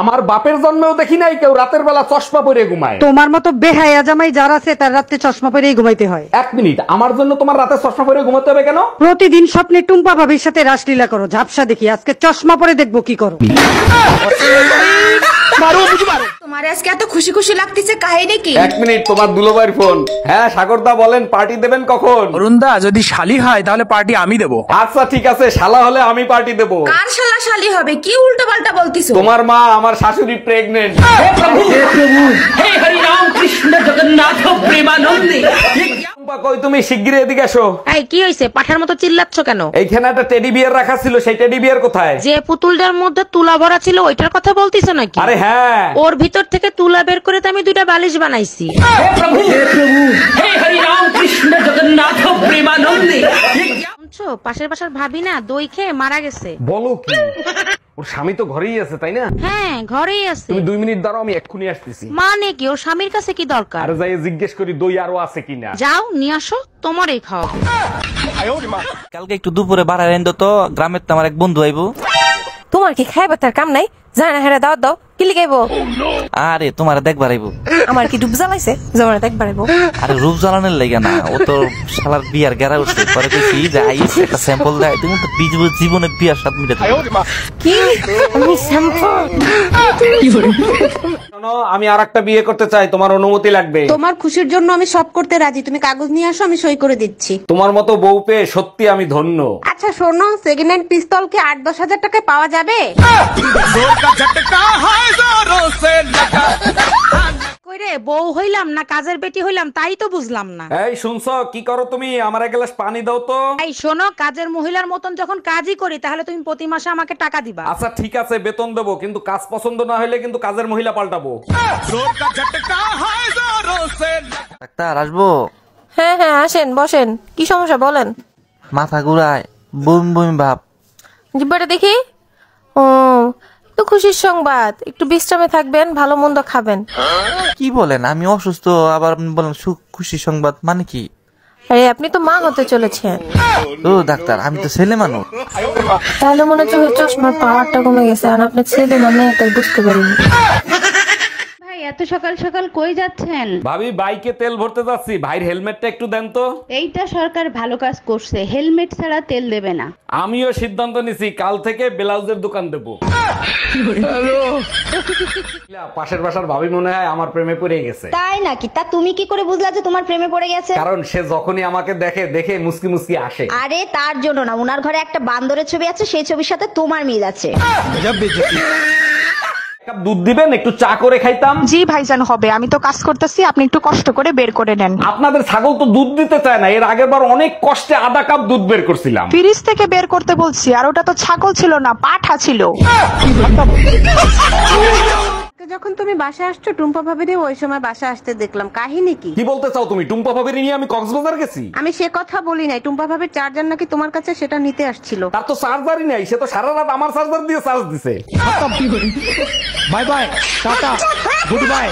আমার বাপের জন্মেও দেখি নাই কেউ রাতের বেলা চশমা পরে ঘুমায়। তোমার মতো বেহায়া জামাই যার আছে তার রাতে চশমা পরেই ঘুমাইতে হয়। 1 মিনিট, আমার জন্য তোমার রাতে চশমা পরে ঘুমাতে হবে কেন? প্রতিদিন স্বপ্নে টুম্পা ভাবির সাথে রাসলীলা করো, ঝাপসা দেখি, আজকে চশমা পরে দেখবো কি করো। তোমার আজকে এত খুশি খুশি লাগতেছে, কাহিনী কি? 1 মিনিট, তোমার দুলোবাইর ফোন। হ্যাঁ সাগরদা বলেন, পার্টি দেবেন কখন? অরুণদা যদি শালি হয় তাহলে পার্টি আমি দেবো। আচ্ছা ঠিক আছে, শালা হলে আমি পার্টি দেবো। কার শালা শালি হবে? কি উল্টো পাল্টা বলতিছো? তোমার মা আমার শাশুড়ি প্রেগনেন্ট। হে হরি রাম কৃষ্ণ জগন্নাথ প্রেমানন্দে। কই তুমি শিগগিরই এদিকে এসো। এই কি হইছে? পাঠার মতো চিল্লাচ্ছ কেন? এইখানে একটা টেডি বিয়ার রাখা ছিল, সেই টেডি বিয়ার কোথায়? যে পুতুলটার মধ্যে তুলা ভরা ছিল ওইটার কথা বলতিছো নাকি? আরে হ্যাঁ, ওর ভিতর থেকে তুলা বের করে তো আমি 2টা বালিশ বানাইছি। হে হরি রাম কৃষ্ণ জগন্নাথ প্রেমানন্দে। শুনছো, পাশের বাসার ভাবি না দই খেয়ে মারা গেছে। বলো কি? ওর স্বামী তো ঘরেই আছে তাই না? হ্যাঁ ঘরেই আছে। তুমি 2 মিনিট দাঁড়াও, আমি এক্ষুনি আসতেছি। মানে কি, ওর স্বামীর কাছে কি দরকার? আর যাই জিজ্ঞেস করি দই আরো আছে কিনা। যাও নিয়ে আসো, তোমারই খাওয়াবো। কালকে একটু দুপুরে বাড়ায় এনে তো, গ্রামের তো আমার এক বন্ধু আইবো। তোমার কি খাইবার তার কাম নাই? জানা হেরা দাও দাও কি লিখাইবো? আরে তোমার দেখবার আইবো। আমার কি ডুব জ্বালাইছে জমানা দেখবার আইবো? আরে রূপ জ্বালানোর লাগে না, ও তো শালার বিয়ার গেরা উঠছে। পরে কইছি যে আইস একটা স্যাম্পল দেয়, তুমি তো জীবনে বিয়ার স্বাদ মিটাতে কি আমি স্যাম্পল? শোনো, আমি আরেকটা বিয়ে করতে চাই, তোমার অনুমতি লাগবে। তোমার খুশির জন্য আমি সব করতে রাজি, তুমি কাগজ নিয়ে আসো, আমি সই করে দিচ্ছি। তোমার মতো বউ পেয়ে সত্যি আমি ধন্য। আচ্ছা শোনো, সেকেন্ড হ্যান্ড পিস্তল কি 8-10 হাজার টাকায় পাওয়া যাবে? কইরে, বউ হইলাম না কাজের বেটি হইলাম তাই তো বুঝলাম না। এই শুনছো, কি করো তুমি? আমার এক গ্লাস পানি দাও তো। এই শোনো, কাজের মহিলার মতন যখন কাজই করি তাহলে তুমি প্রতি মাসে আমাকে টাকা দিবা। আচ্ছা ঠিক আছে, বেতন দেবো, কিন্তু কাজ পছন্দ না হলে কিন্তু কাজের মহিলা পাল্টাবো। ডাক্তার আসবো? হ্যাঁ হ্যাঁ আসেন বসেন, কি সমস্যা বলেন। মাথা ঘুরায়, বমি বমি ভাব। জিব্বাটা দেখি। ও তো খুশির সংবাদ, একটু বিশ্রামে থাকবেন, ভালো মন্দ খাবেন। কি বলেন? আমি অসুস্থ, আবার আপনি বলেন সুখ খুশি সংবাদ, মানে কি? আরে আপনি তো মা হতে চলেছেন। ও ডাক্তার, আমি তো ছেলে মানুষ। তাহলে মনে হচ্ছে চশমার পাওয়ারটা কমে গেছে, আর আপনার ছেলে মানে তাই বুঝতে পারিনি। এত সকাল সকাল কই যাচ্ছেন? ভাবি বাইকে তেল ভরতে যাচ্ছি, ভাইয়ের হেলমেটটা একটু দেন তো। এইটা সরকার ভালো কাজ করছে, হেলমেট ছাড়া তেল দেবে না। আমিও সিদ্ধান্ত নিছি, কাল থেকে ব্লাউজের দোকান দেবো। পাশের বাসার ভাবি মনে হয় আমার প্রেমে পড়ে গেছে। তাই নাকি? তা তুমি কি করে বুঝলা যে তোমার প্রেমে পড়ে গেছে? কারণ সে যখনই আমাকে দেখে মুসকি মুসকি আসে। আরে তার জন্য না, উনার ঘরে একটা বান্দরের ছবি আছে, সেই ছবির সাথে তোমার মিল আছে। কাপ দুধ দিবেন, একটু চা করে খাইতাম। জি ভাইজান হবে, আমি তো কাজ করতেছি, আপনি একটু কষ্ট করে বের করে নেন। আপনাদের ছাগল তো দুধ দিতে চায় না, এর আগের বার অনেক কষ্টে আধা কাপ দুধ বের করছিলাম। ফ্রিজ থেকে বের করতে বলছি, আর ওটা তো ছাগল ছিল না, পাঠা ছিল। যখন তুমি বাসা আসছো টুম্পা ভাবিরে ওই সময় বাসা আসতে দেখলাম, কাহিনী কি? কি বলতে চাও তুমি? টুম্পা ভাবির নিয়ে আমি কক্সবাজার গেছি? আমি সে কথা বলি নাই, টুম্পা ভাবির চার্জার নাকি তোমার কাছে, সেটা নিতে আসছিল। তার তো চার্জারই নাই, সে তো সারা রাত আমার চার্জার দিয়ে চার্জ দিছে। Bye bye, tata, good bye.